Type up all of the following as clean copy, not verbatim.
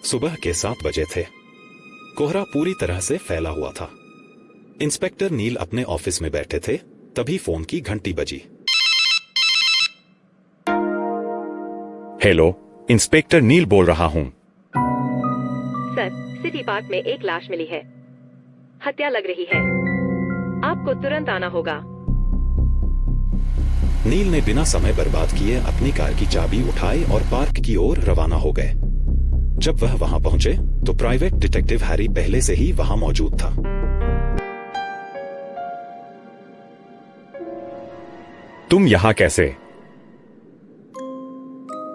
सुबह के 7 बजे थे। कोहरा पूरी तरह से फैला हुआ था। इंस्पेक्टर नील अपने ऑफिस में बैठे थे, तभी फोन की घंटी बजी। हेलो, इंस्पेक्टर नील बोल रहा हूँ। सर, सिटी पार्क में एक लाश मिली है। हत्या लग रही है। आपको तुरंत आना होगा। नील ने बिना समय बर्बाद किए अपनी कार की चाबी उठाई और पार्क की ओर रवाना हो गए। जब वह वहां पहुंचे तो प्राइवेट डिटेक्टिव हैरी पहले से ही वहां मौजूद था। तुम यहाँ कैसे?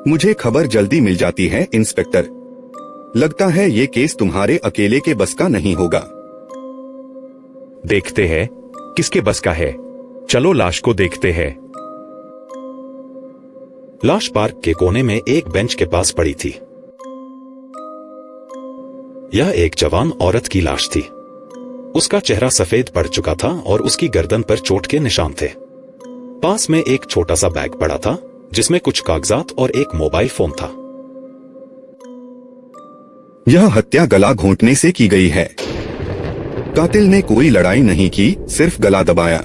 मुझे खबर जल्दी मिल जाती है इंस्पेक्टर। लगता है ये केस तुम्हारे अकेले के बस का नहीं होगा। देखते हैं किसके बस का है। चलो लाश को देखते हैं। लाश पार्क के कोने में एक बेंच के पास पड़ी थी। यह एक जवान औरत की लाश थी। उसका चेहरा सफेद पड़ चुका था और उसकी गर्दन पर चोट के निशान थे। पास में एक छोटा सा बैग पड़ा था जिसमें कुछ कागजात और एक मोबाइल फोन था। यह हत्या गला घोंटने से की गई है। कातिल ने कोई लड़ाई नहीं की, सिर्फ गला दबाया।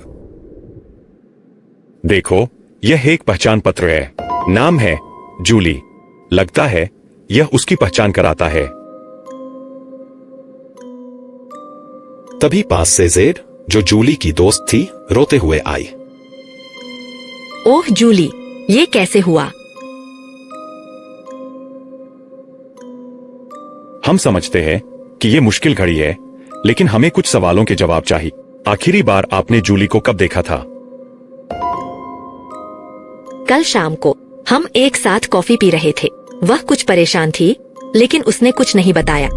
देखो, यह एक पहचान पत्र है। नाम है जूली। लगता है यह उसकी पहचान कराता है। तभी पास से जेड, जो जूली की दोस्त थी, रोते हुए आई। ओह जूली, ये कैसे हुआ? हम समझते हैं कि ये मुश्किल घड़ी है, लेकिन हमें कुछ सवालों के जवाब चाहिए। आखिरी बार आपने जूली को कब देखा था? कल शाम को हम एक साथ कॉफी पी रहे थे। वह कुछ परेशान थी, लेकिन उसने कुछ नहीं बताया।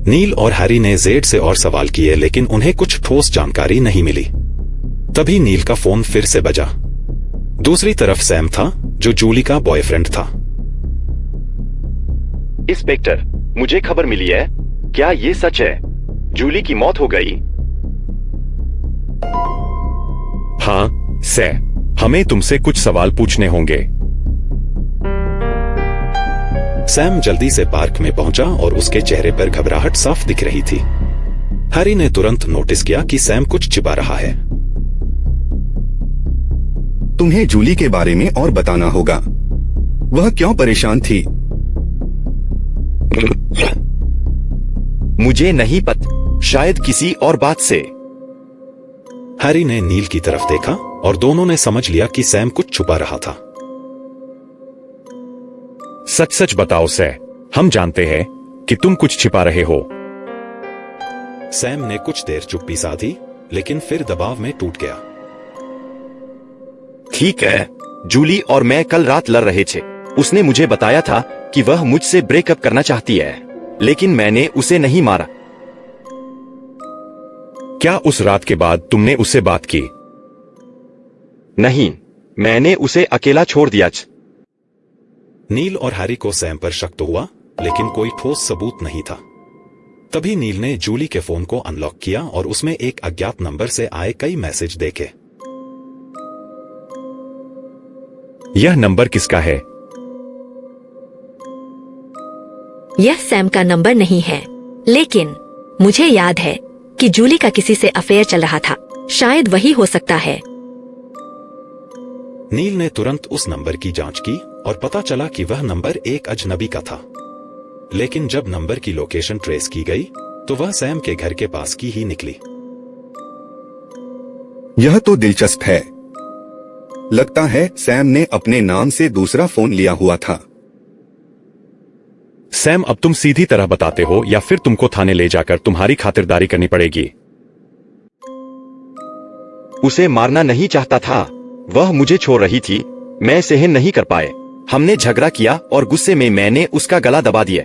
नील और हैरी ने जेड से और सवाल किए, लेकिन उन्हें कुछ ठोस जानकारी नहीं मिली। तभी नील का फोन फिर से बजा। दूसरी तरफ सैम था, जो जूली का बॉयफ्रेंड था। इंस्पेक्टर, मुझे खबर मिली है। क्या ये सच है? जूली की मौत हो गई? हाँ सैम, हमें तुमसे कुछ सवाल पूछने होंगे। सैम जल्दी से पार्क में पहुंचा और उसके चेहरे पर घबराहट साफ दिख रही थी। हैरी ने तुरंत नोटिस किया कि सैम कुछ छिपा रहा है। तुम्हें जूली के बारे में और बताना होगा। वह क्यों परेशान थी? मुझे नहीं पता, शायद किसी और बात से। हैरी ने नील की तरफ देखा और दोनों ने समझ लिया कि सैम कुछ छुपा रहा था। सच सच बताओ सैम, हम जानते हैं कि तुम कुछ छिपा रहे हो। सैम ने कुछ देर चुप्पी साधी, लेकिन फिर दबाव में टूट गया। ठीक है, जूली और मैं कल रात लड़ रहे थे। उसने मुझे बताया था कि वह मुझसे ब्रेकअप करना चाहती है, लेकिन मैंने उसे नहीं मारा। क्या उस रात के बाद तुमने उससे बात की? नहीं, मैंने उसे अकेला छोड़ दिया। नील और हैरी को सैम पर शक तो हुआ, लेकिन कोई ठोस सबूत नहीं था। तभी नील ने जूली के फोन को अनलॉक किया और उसमें एक अज्ञात नंबर से आए कई मैसेज देखे। यह नंबर किसका है? यह सैम का नंबर नहीं है, लेकिन मुझे याद है कि जूली का किसी से अफेयर चल रहा था। शायद वही हो सकता है। नील ने तुरंत उस नंबर की जांच की और पता चला कि वह नंबर एक अजनबी का था। लेकिन जब नंबर की लोकेशन ट्रेस की गई तो वह सैम के घर के पास की ही निकली। यह तो दिलचस्प है। लगता है सैम ने अपने नाम से दूसरा फोन लिया हुआ था। सैम, अब तुम सीधी तरह बताते हो या फिर तुमको थाने ले जाकर तुम्हारी खातिरदारी करनी पड़ेगी? उसे मारना नहीं चाहता था। वह मुझे छोड़ रही थी। मैं सहन नहीं कर पाए। हमने झगड़ा किया और गुस्से में मैंने उसका गला दबा दिया।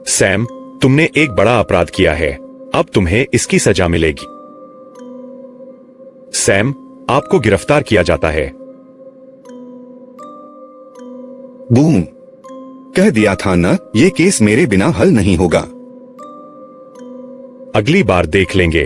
सैम, तुमने एक बड़ा अपराध किया है। अब तुम्हें इसकी सजा मिलेगी। सैम, आपको गिरफ्तार किया जाता है। बूम! कह दिया था ना, ये केस मेरे बिना हल नहीं होगा। अगली बार देख लेंगे।